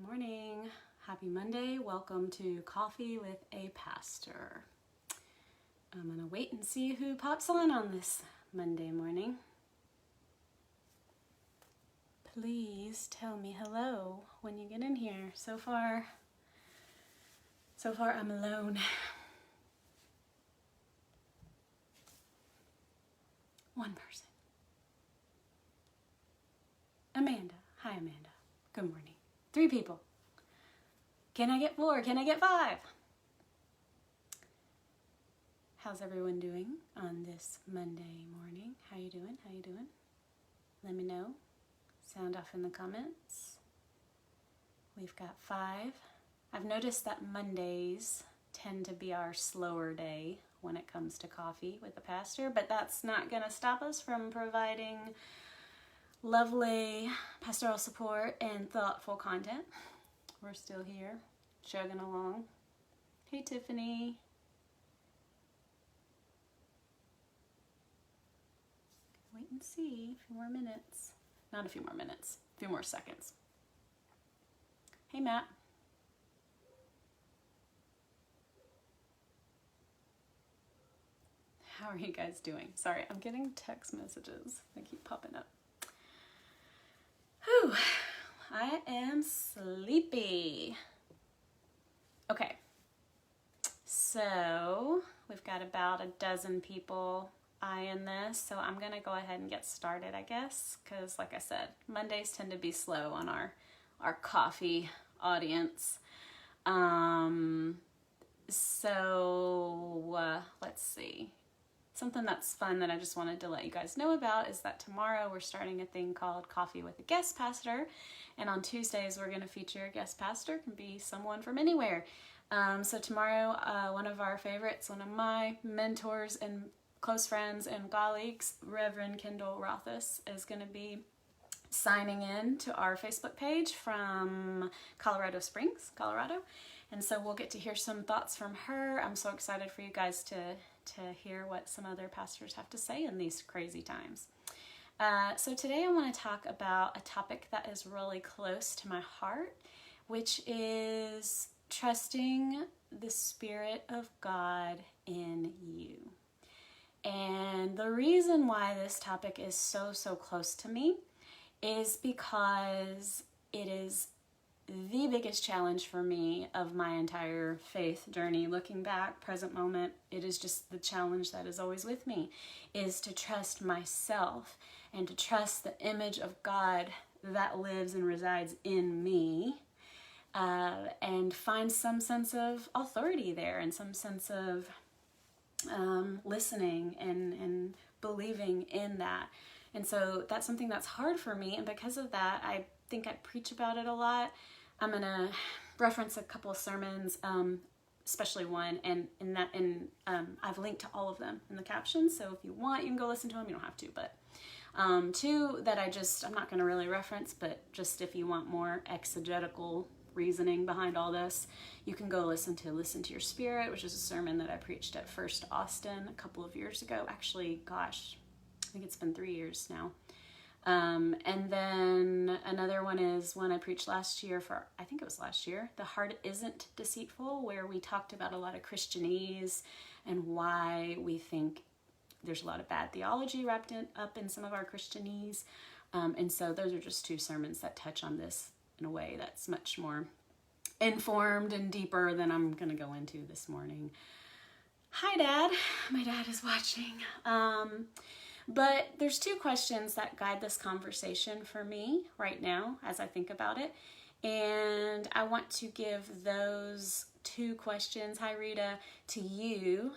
morning. Happy Monday. Welcome to Coffee with a Pastor. I'm going to wait and see who pops on this Monday morning. Please tell me hello when you get in here. So far I'm alone. One person. Amanda. Hi, Amanda. Good morning. 3 people. Can I get 4? Can I get 5? How's everyone doing on this Monday morning? How you doing? How you doing? Let me know. Sound off in the comments. We've got 5. I've noticed that Mondays tend to be our slower day when it comes to coffee with the pastor, but that's not going to stop us from providing lovely pastoral support and thoughtful content. We're still here, chugging along. Hey, Tiffany. Wait and see. A few more minutes. Not a few more minutes. A few more seconds. Hey, Matt. How are you guys doing? Sorry, I'm getting text messages. They keep popping up. Whew, I am sleepy. Okay, so we've got about a dozen people eyeing this, so I'm gonna go ahead and get started, I guess, because like I said, Mondays tend to be slow on our coffee audience. Let's see. Something that's fun that I just wanted to let you guys know about is that tomorrow we're starting a thing called Coffee with a Guest Pastor, and on Tuesdays we're going to feature a guest pastor. It can be someone from anywhere. So tomorrow, one of our favorites, one of my mentors and close friends and colleagues, Reverend Kendall Rothis, is going to be signing in to our Facebook page from Colorado Springs, Colorado. And so we'll get to hear some thoughts from her. I'm so excited for you guys to hear what some other pastors have to say in these crazy times. So today I want to talk about a topic that is really close to my heart, which is trusting the Spirit of God in you. And the reason why this topic is so close to me is because it is the biggest challenge for me of my entire faith journey. Looking back, present moment, it is just the challenge that is always with me, is to trust myself and to trust the image of God that lives and resides in me, and find some sense of authority there and some sense of listening and believing in that. And so that's something that's hard for me, and because of that, I think I preach about it a lot. I'm going to reference a couple of sermons, especially one, and I've linked to all of them in the captions, so if you want, you can go listen to them. You don't have to, but 2 that I'm not going to really reference, but just if you want more exegetical reasoning behind all this, you can go listen to Your Spirit, which is a sermon that I preached at First Austin a couple of years ago. Actually, gosh, I think it's been 3 years now. And then another one is one I preached last year The Heart Isn't Deceitful, where we talked about a lot of Christianese and why we think there's a lot of bad theology wrapped up in some of our Christianese. And so those are just 2 sermons that touch on this in a way that's much more informed and deeper than I'm going to go into this morning. Hi, Dad. My dad is watching. But there's 2 questions that guide this conversation for me right now as I think about it. And I want to give those 2 questions, hi Rita, to you.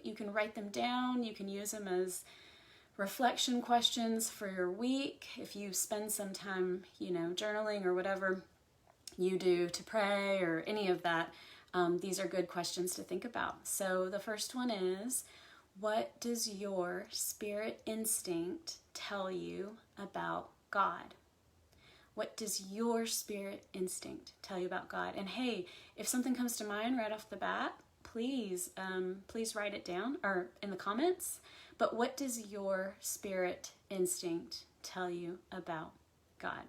You can write them down. You can use them as reflection questions for your week. If you spend some time, journaling or whatever you do to pray or any of that, these are good questions to think about. So the first one is, what does your spirit instinct tell you about God? What does your spirit instinct tell you about God? And hey, if something comes to mind right off the bat, please write it down or in the comments. But what does your spirit instinct tell you about God?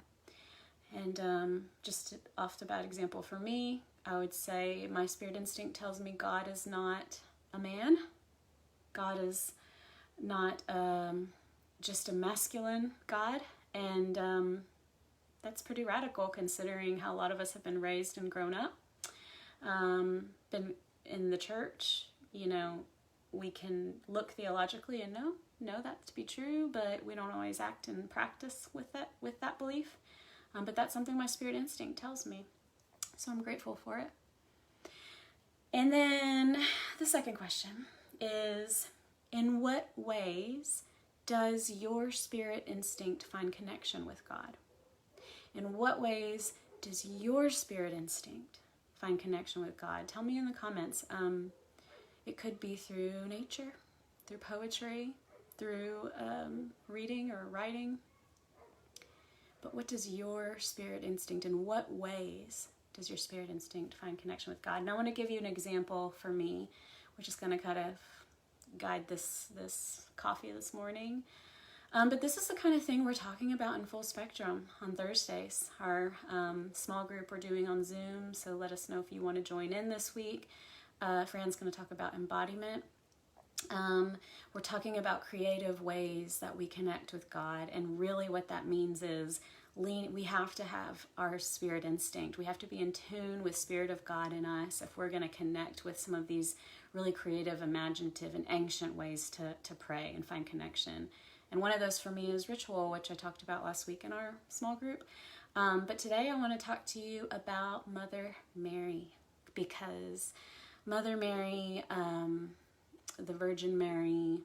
And just off the bat example for me, I would say my spirit instinct tells me God is not a man. God is not just a masculine God. And that's pretty radical considering how a lot of us have been raised and grown up. Been in the church, we can look theologically and know that to be true, but we don't always act and practice with that belief. But that's something my spirit instinct tells me. So I'm grateful for it. And then the second question is, in what ways does your spirit instinct find connection with God? In what ways does your spirit instinct find connection with God? Tell me in the comments. It could be through nature, through poetry, through reading or writing. But what does your spirit instinct, in what ways does your spirit instinct find connection with God? And I want to give you an example for me, which is going to kind of guide this coffee this morning. But this is the kind of thing we're talking about in Full Spectrum on Thursdays. Our small group we're doing on Zoom, so let us know if you want to join in this week. Fran's going to talk about embodiment. We're talking about creative ways that we connect with God, and really what that means is we have to have our spirit instinct. We have to be in tune with Spirit of God in us if we're going to connect with some of these really creative, imaginative, and ancient ways to pray and find connection. And one of those for me is ritual, which I talked about last week in our small group. But today I want to talk to you about Mother Mary, because Mother Mary, the Virgin Mary,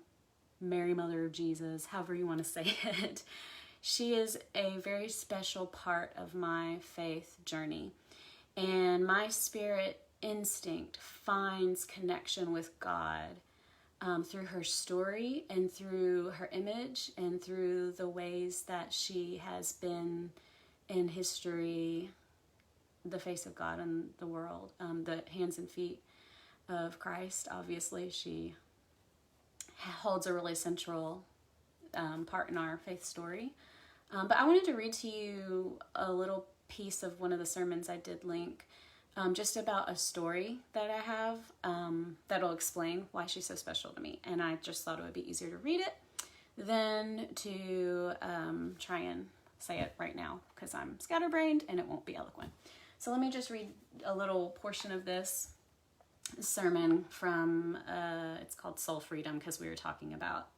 Mary Mother of Jesus, however you want to say it, she is a very special part of my faith journey. And my spirit instinct finds connection with God through her story and through her image and through the ways that she has been in history, the face of God in the world, the hands and feet of Christ. Obviously, she holds a really central part in our faith story. But I wanted to read to you a little piece of one of the sermons I did link, just about a story that I have that'll explain why she's so special to me. And I just thought it would be easier to read it than to try and say it right now, because I'm scatterbrained and it won't be eloquent. So let me just read a little portion of this sermon from, it's called Soul Freedom, because we were talking about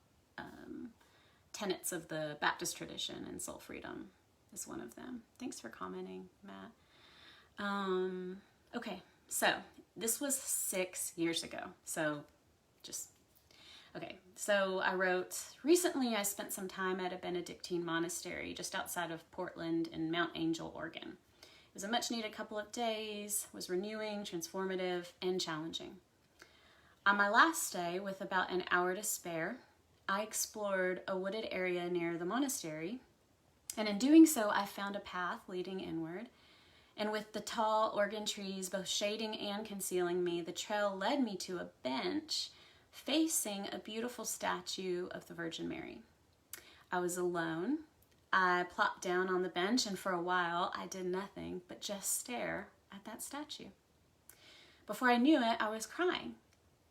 tenets of the Baptist tradition, and soul freedom is one of them. Thanks for commenting, Matt. Okay, so this was 6 years ago. So I wrote, recently I spent some time at a Benedictine monastery just outside of Portland in Mount Angel, Oregon. It was a much needed couple of days, was renewing, transformative, and challenging. On my last day, with about an hour to spare, I explored a wooded area near the monastery, and in doing so, I found a path leading inward. And with the tall Oregon trees both shading and concealing me, the trail led me to a bench facing a beautiful statue of the Virgin Mary. I was alone. I plopped down on the bench, and for a while, I did nothing but just stare at that statue. Before I knew it, I was crying,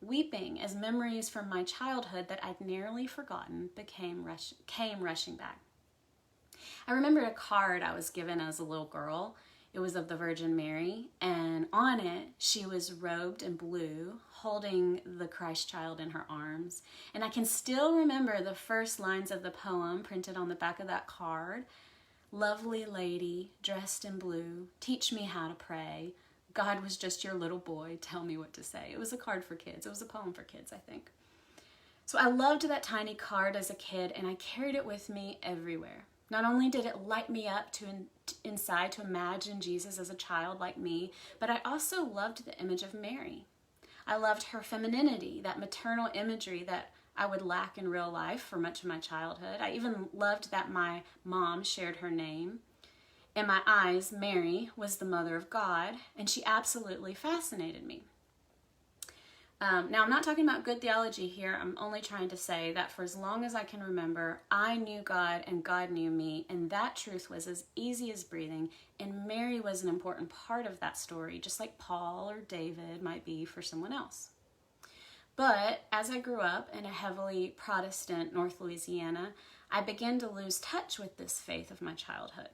weeping as memories from my childhood that I'd nearly forgotten came rushing back. I remembered a card I was given as a little girl. It was of the Virgin Mary, and on it, she was robed in blue, holding the Christ child in her arms. And I can still remember the first lines of the poem printed on the back of that card. Lovely lady, dressed in blue, teach me how to pray. God was just your little boy, tell me what to say. It was a card for kids. It was a poem for kids, I think. So I loved that tiny card as a kid, and I carried it with me everywhere. Not only did it light me up inside to imagine Jesus as a child like me, but I also loved the image of Mary. I loved her femininity, that maternal imagery that I would lack in real life for much of my childhood. I even loved that my mom shared her name. In my eyes, Mary was the mother of God, and she absolutely fascinated me. Now, I'm not talking about good theology here. I'm only trying to say that for as long as I can remember, I knew God and God knew me, and that truth was as easy as breathing, and Mary was an important part of that story, just like Paul or David might be for someone else. But as I grew up in a heavily Protestant North Louisiana, I began to lose touch with this faith of my childhood.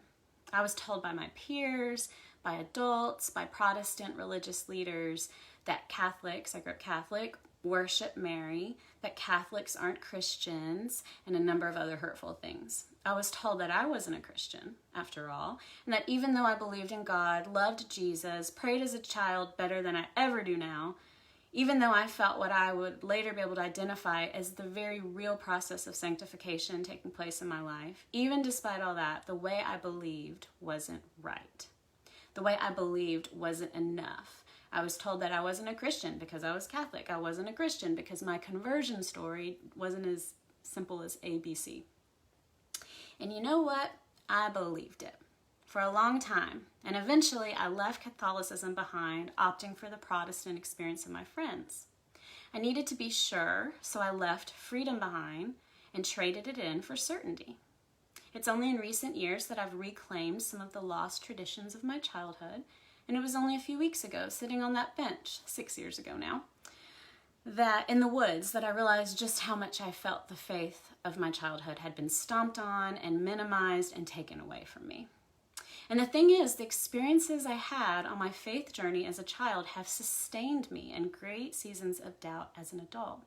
I was told by my peers, by adults, by Protestant religious leaders that Catholics, I grew up Catholic, worship Mary, that Catholics aren't Christians, and a number of other hurtful things. I was told that I wasn't a Christian, after all, and that even though I believed in God, loved Jesus, prayed as a child better than I ever do now, even though I felt what I would later be able to identify as the very real process of sanctification taking place in my life, even despite all that, the way I believed wasn't right. The way I believed wasn't enough. I was told that I wasn't a Christian because I was Catholic. I wasn't a Christian because my conversion story wasn't as simple as ABC. And you know what? I believed it for a long time. And eventually I left Catholicism behind, opting for the Protestant experience of my friends. I needed to be sure, so I left freedom behind and traded it in for certainty. It's only in recent years that I've reclaimed some of the lost traditions of my childhood, and it was only a few weeks ago, sitting on that bench, 6 years ago now, that in the woods, that I realized just how much I felt the faith of my childhood had been stomped on and minimized and taken away from me. And the thing is, the experiences I had on my faith journey as a child have sustained me in great seasons of doubt as an adult.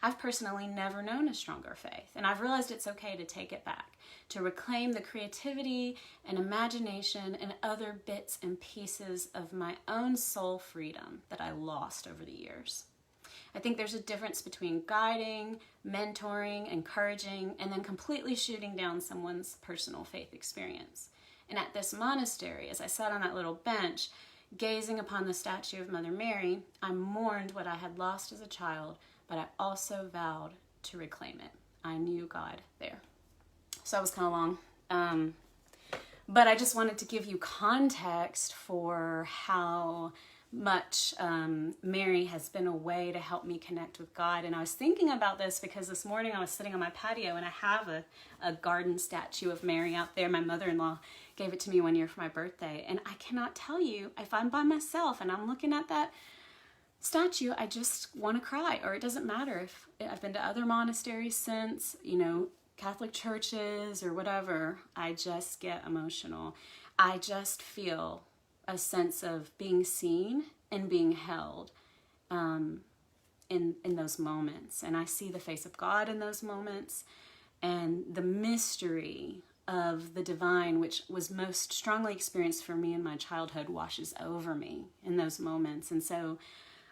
I've personally never known a stronger faith, and I've realized it's okay to take it back, to reclaim the creativity and imagination and other bits and pieces of my own soul freedom that I lost over the years. I think there's a difference between guiding, mentoring, encouraging, and then completely shooting down someone's personal faith experience. And at this monastery, as I sat on that little bench, gazing upon the statue of Mother Mary, I mourned what I had lost as a child, but I also vowed to reclaim it. I knew God there. So that was kind of long. But I just wanted to give you context for how much Mary has been a way to help me connect with God. And I was thinking about this because this morning I was sitting on my patio and I have a garden statue of Mary out there. My mother-in-law gave it to me one year for my birthday. And I cannot tell you, if I'm by myself and I'm looking at that statue, I just want to cry. Or it doesn't matter if I've been to other monasteries since, Catholic churches or whatever. I just get emotional. I just feel a sense of being seen and being held in those moments. And I see the face of God in those moments, and the mystery of the divine, which was most strongly experienced for me in my childhood, washes over me in those moments. And so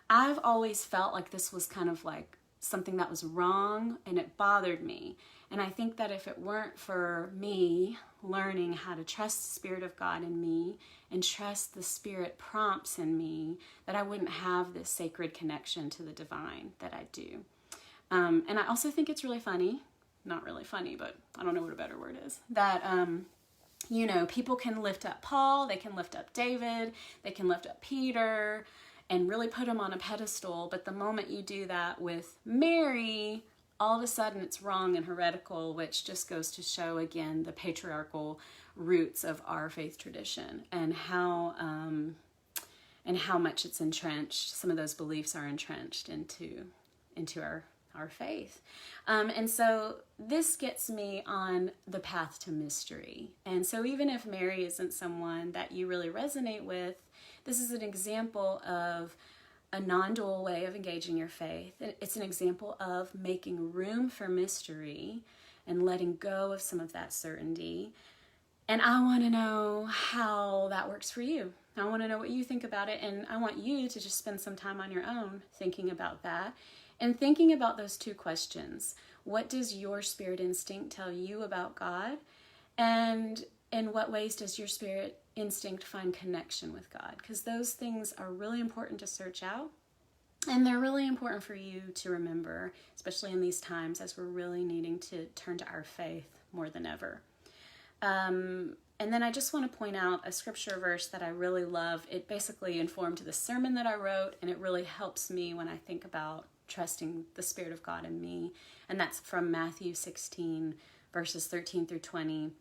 I've always felt like this was kind of like something that was wrong, and it bothered me. And I think that if it weren't for me learning how to trust the Spirit of God in me and trust the Spirit prompts in me, that I wouldn't have this sacred connection to the divine that I do. And I also think it's really funny, not really funny, but I don't know what a better word is, that, people can lift up Paul, they can lift up David, they can lift up Peter, and really put them on a pedestal. But the moment you do that with Mary, all of a sudden it's wrong and heretical, which just goes to show again the patriarchal roots of our faith tradition and how much it's entrenched. Some of those beliefs are entrenched into our faith. And so this gets me on the path to mystery. And so even if Mary isn't someone that you really resonate with, this is an example of a non-dual way of engaging your faith. It's an example of making room for mystery and letting go of some of that certainty. And I want to know how that works for you. I want to know what you think about it, and I want you to just spend some time on your own thinking about that and thinking about those two questions. What does your spirit instinct tell you about God? And in what ways does your spirit instinct find connection with God? Because those things are really important to search out, and they're really important for you to remember, especially in these times as we're really needing to turn to our faith more than ever. And then I just want to point out a scripture verse that I really love. It basically informed the sermon that I wrote, and it really helps me when I think about trusting the Spirit of God in me. And that's from Matthew 16, verses 13 through 20.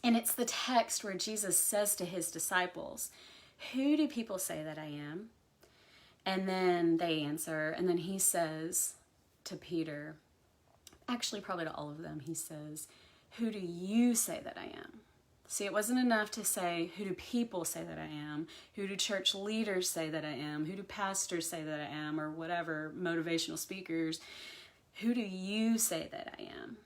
And it's the text where Jesus says to his disciples, "Who do people say that I am?" And then they answer, and then he says to Peter, actually probably to all of them, he says, "Who do you say that I am?" See, it wasn't enough to say, "Who do people say that I am?" "Who do church leaders say that I am?" "Who do pastors say that I am?" Or whatever, motivational speakers. "Who do you say that I am?"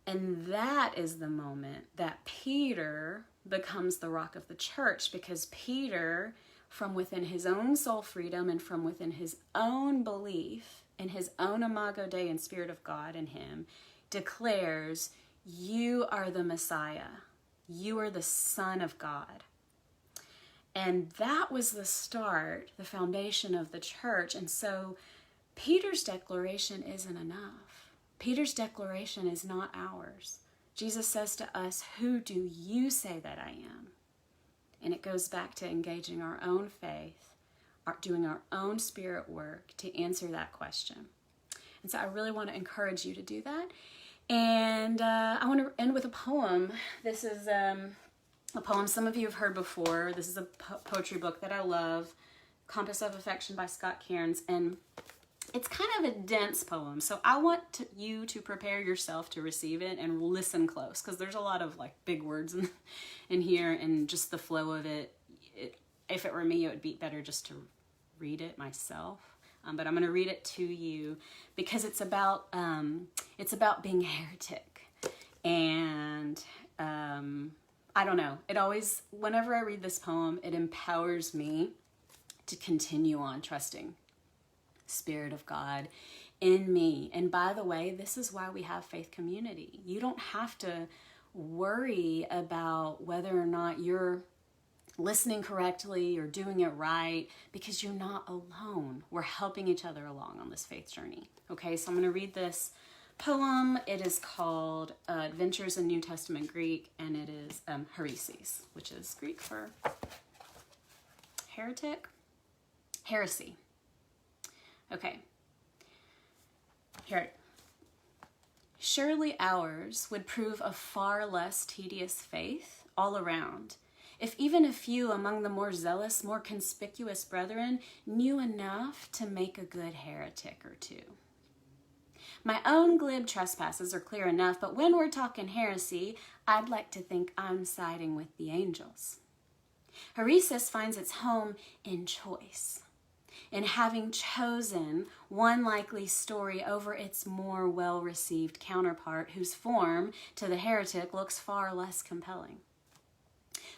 And that is the moment that Peter becomes the rock of the church, because Peter, from within his own soul freedom and from within his own belief in his own imago Dei and Spirit of God in him, declares, "You are the Messiah. You are the Son of God." And that was the start, the foundation of the church. And so Peter's declaration isn't enough. Peter's declaration is not ours. Jesus says to us, "Who do you say that I am?" And it goes back to engaging our own faith, doing our own spirit work to answer that question. And so I really want to encourage you to do that. And I want to end with a poem. This is a poem some of you have heard before. This is a poetry book that I love, Compass of Affection by Scott Cairns. And it's kind of a dense poem, so I want you to prepare yourself to receive it and listen close, because there's a lot of like big words in here, and just the flow of it. If it were me, it would be better just to read it myself. But I'm going to read it to you because it's about being a heretic, and I don't know. It always, whenever I read this poem, it empowers me to continue on trusting Spirit of God in me. And by the way, this is why we have faith community. You don't have to worry about whether or not you're listening correctly or doing it right, because you're not alone. We're helping each other along on this faith journey. Okay, so I'm going to read this poem. It is called Adventures in New Testament Greek, and it is Hairesis, which is Greek for heretic, heresy. Okay, here. Surely ours would prove a far less tedious faith all around, if even a few among the more zealous, more conspicuous brethren knew enough to make a good heretic or two. My own glib trespasses are clear enough, but when we're talking heresy, I'd like to think I'm siding with the angels. Hairesis finds its home in choice, in having chosen one likely story over its more well-received counterpart, whose form to the heretic looks far less compelling.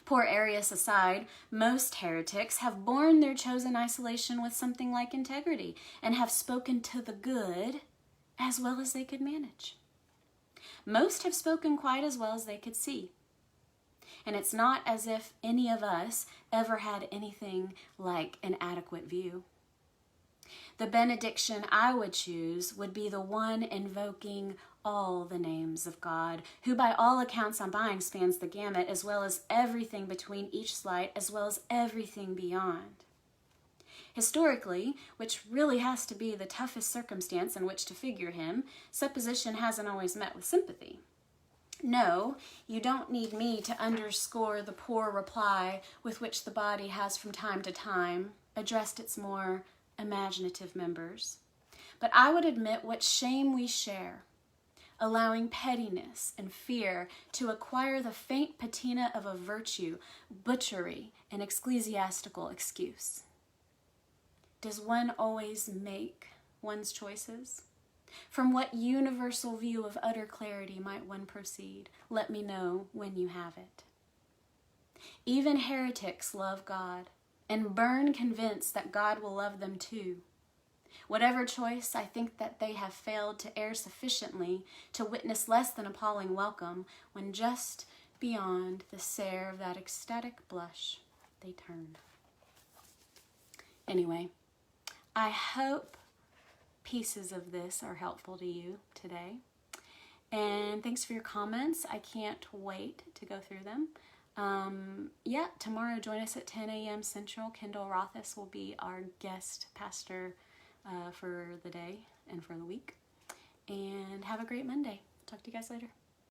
Poor Arius aside, most heretics have borne their chosen isolation with something like integrity, and have spoken to the good as well as they could manage. Most have spoken quite as well as they could see. And it's not as if any of us ever had anything like an adequate view. The benediction I would choose would be the one invoking all the names of God, who by all accounts I'm buying spans the gamut, as well as everything between each slide, as well as everything beyond. Historically, which really has to be the toughest circumstance in which to figure him, supposition hasn't always met with sympathy. No, you don't need me to underscore the poor reply with which the body has from time to time addressed its more imaginative members. But I would admit what shame we share, allowing pettiness and fear to acquire the faint patina of a virtue, butchery, and ecclesiastical excuse. Does one always make one's choices? From what universal view of utter clarity might one proceed? Let me know when you have it. Even heretics love God and burn convinced that God will love them too. Whatever choice, I think that they have failed to err sufficiently to witness less than appalling welcome when just beyond the stare of that ecstatic blush they turn. Anyway, I hope pieces of this are helpful to you today. And thanks for your comments. I can't wait to go through them. Yeah, tomorrow join us at 10 a.m. Central. Kendall Rothis will be our guest pastor for the day and for the week. And have a great Monday. Talk to you guys later.